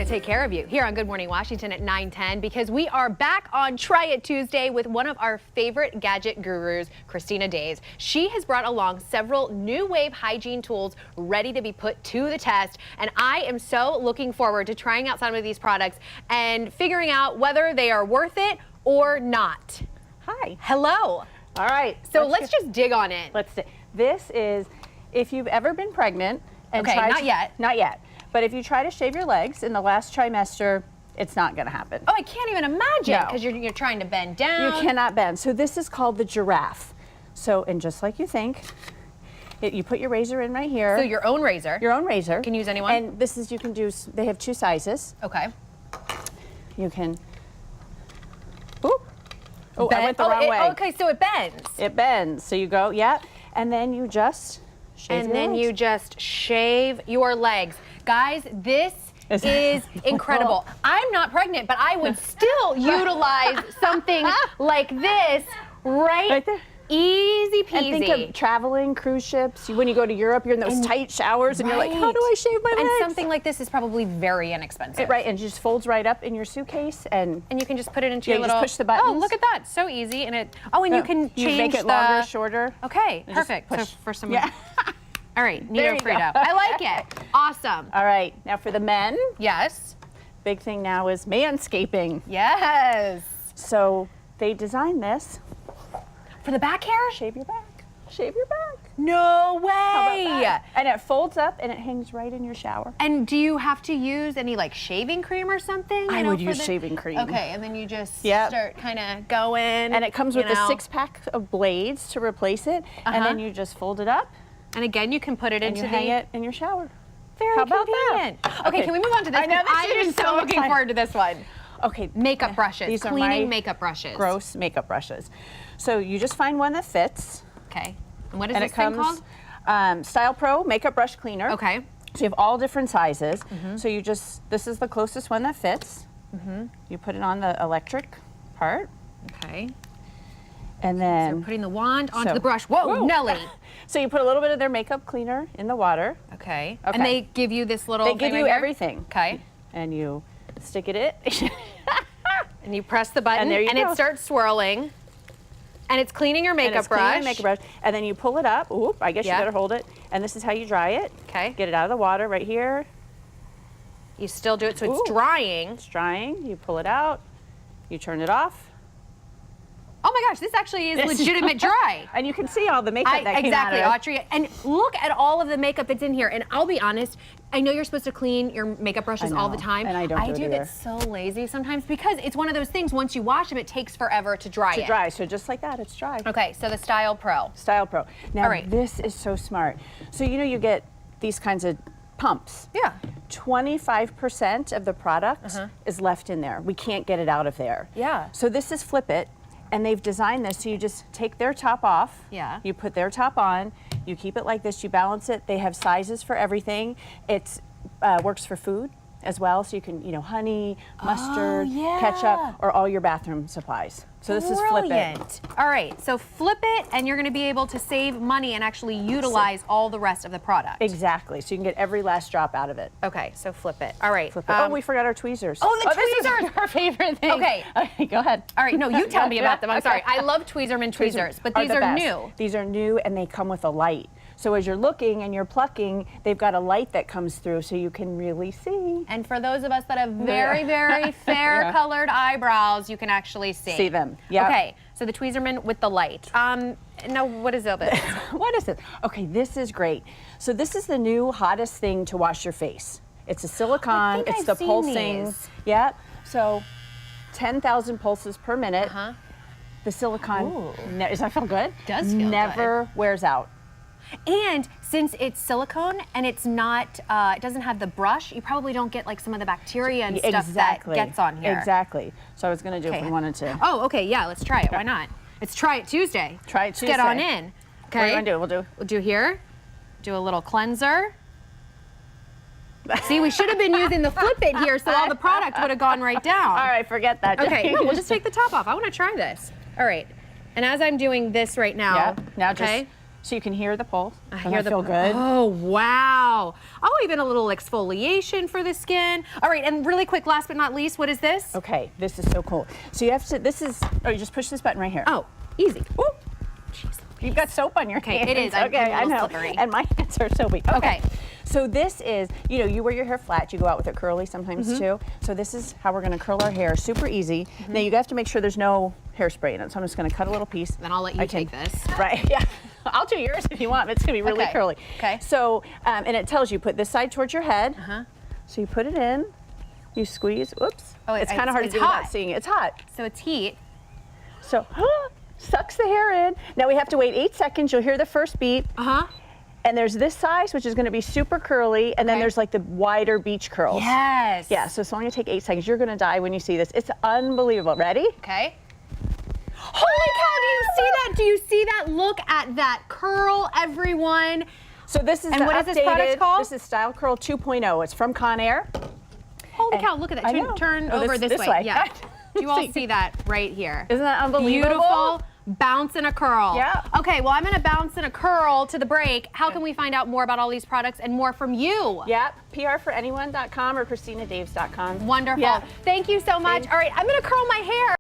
going to take care of you here on Good Morning Washington at 9:10 because we are back on Try It Tuesday with one of our favorite gadget gurus, Christina Days. She has brought along several new wave hygiene tools ready to be put to the test, and I am so looking forward to trying out some of these products and figuring out whether they are worth it or not. Hi. Hello. All right. So let's just dig on in. Let's see. This is if you've ever been pregnant and okay, not yet. Not yet. But if you try to shave your legs in the last trimester, it's not going to happen. Oh, I can't even imagine because No. you're trying to bend down. You cannot bend. So this is called the giraffe. So, and just like you think, you put your razor in right here. So your own razor. Your own razor. Can you use anyone? And this is, you can do, they have 2 sizes. Okay. You can, oh, bend. I went the wrong way. Okay, so it bends. It bends. So you go, yeah, and then you just shave your legs. You just shave your legs. Guys, this is incredible. I'm not pregnant, but I would still utilize something like this right there. Easy peasy. And think of traveling, cruise ships. When you go to Europe, you're in those tight showers and you're like, how do I shave my legs? And something like this is probably very inexpensive. Right, and it just folds right up in your suitcase and you can just put it into your you little... just push the buttons. Oh, look at that. So easy. And it... Oh, and you can change you make it longer, shorter. Okay, perfect. So push. for some... Yeah. All right, There Neato you Frito. go. I like it. Awesome. All right, now for the men. Yes. Big thing now is manscaping. Yes. So they designed this. For the back hair? Shave your back. Shave your back. No way. How about that? And it folds up and it hangs right in your shower. And do you have to use any like shaving cream or something? I would use shaving cream. Okay, and then you just start kind of going. And it comes with a 6-pack of blades to replace it. And then you just fold it up. And again, you can put it into hang it in your shower. Very How about convenient. that? Okay, can we move on to this? I know, I'm so looking forward to this one. Okay. Makeup brushes. These Cleaning are my makeup brushes. Gross makeup brushes. So you just find one that fits. Okay. And what is this thing called? Style Pro Makeup Brush Cleaner. Okay. So you have all different sizes. So you just, this is the closest one that fits. You put it on the electric part. Okay. And then so putting the wand onto the brush. Whoa, Nelly. So you put a little bit of their makeup cleaner in the water. Okay. And they give you this little They give you everything. Okay. And you stick it in. And you press the button and it starts swirling. And it's cleaning your makeup brush. And then you pull it up. Oop, I guess you better hold it. And this is how you dry it. Okay. Get it out of the water right here. You still do it so it's drying. It's drying. You pull it out. You turn it off. Oh my gosh, this actually is legitimate dry. And you can see all the makeup that came out of it. Exactly, Autrey. And look at all of the makeup that's in here. And I'll be honest, I know you're supposed to clean your makeup brushes all the time. And I don't do it either. I do get so lazy sometimes because it's one of those things, once you wash them, it takes forever to dry it. So just like that, it's dry. Okay, so the Style Pro. Style Pro. Now, this is so smart. So you know you get these kinds of pumps. Yeah. 25% of the product is left in there. We can't get it out of there. Yeah. So this is Flip It. And they've designed this so you just take their top off. Yeah. You put their top on. You keep it like this. You balance it. They have sizes for everything. It works for food as well. So you can, you know, honey, mustard, ketchup, or all your bathroom supplies. So this is Flip It. All right, so Flip It, and you're going to be able to save money and actually utilize all the rest of the product. Exactly. So you can get every last drop out of it. Okay, so Flip It. All right. Flip It. Oh, we forgot our tweezers. Oh, the tweezers! This is our favorite thing. Okay. Okay, go ahead. All right, no, you tell me about them. I'm sorry. I love Tweezerman tweezers, but these are new. These are new, and they come with a light. So as you're looking and you're plucking, they've got a light that comes through so you can really see. And for those of us that have very, very fair colored eyebrows, you can actually see. See them, yeah. Okay, so the Tweezerman with the light. Now, what is this? What is it? Okay, this is great. So this is the new hottest thing to wash your face. It's a silicone, it's the pulsing. These. Yeah, so 10,000 pulses per minute. The silicone, does that feel good? Does feel Never wears out. And since it's silicone and it's not, it doesn't have the brush, you probably don't get like some of the bacteria and stuff that gets on here. Exactly. So I was going to do if we wanted to. Oh, okay, yeah, let's try it. Why not? It's Try It Tuesday. Try It Tuesday. Let's get on in. Okay. What do you want to do? We'll do here. Do a little cleanser. See, we should have been using the Flip It here so all the product would have gone right down. All right, forget that. Okay, no, we'll just take the top off. I want to try this. All right. And as I'm doing this right now, now just So you can hear the pulse. I hear the feel good. Oh, wow. Oh, even a little exfoliation for the skin. All right, and really quick, last but not least, what is this? Okay, this is so cool. So you have to, you just push this button right here. Oh, easy. Ooh. Jeez. You've got soap on your hands. It is. Okay, I'm I a little know. slippery. And my hands are soapy. Okay. So this is, you wear your hair flat. You go out with it curly sometimes too. So this is how we're going to curl our hair. Super easy. Now you have to make sure there's no hairspray in it. So I'm just going to cut a little piece. Then I'll let you take this. Right. Yeah. I'll do yours if you want. It's going to be really curly. Okay. So, and it tells you put this side towards your head. So you put it in. You squeeze. Whoops. Oh, it's kind of hard to do without seeing it. It's hot. So it's heat. So sucks the hair in. Now we have to wait 8 seconds. You'll hear the first beat. And there's this size, which is going to be super curly, and then there's like the wider beach curls. Yes. Yeah, so it's only going to take 8 seconds. You're going to die when you see this. It's unbelievable. Ready? Okay. Holy cow, do you see that? Do you see that? Look at that curl, everyone. So this is and what is this product called? This is Style Curl 2.0. It's from Conair. Holy cow, look at that. Turn over this way. Yeah. Do you all see that right here? Isn't that unbelievable? Beautiful. Bounce and a curl. Yeah. Okay, well, I'm going to bounce and a curl to the break. How can we find out more about all these products and more from you? Yep. PRforanyone.com or ChristinaDaves.com. Wonderful. Yeah. Thank you so much. All right, I'm going to curl my hair.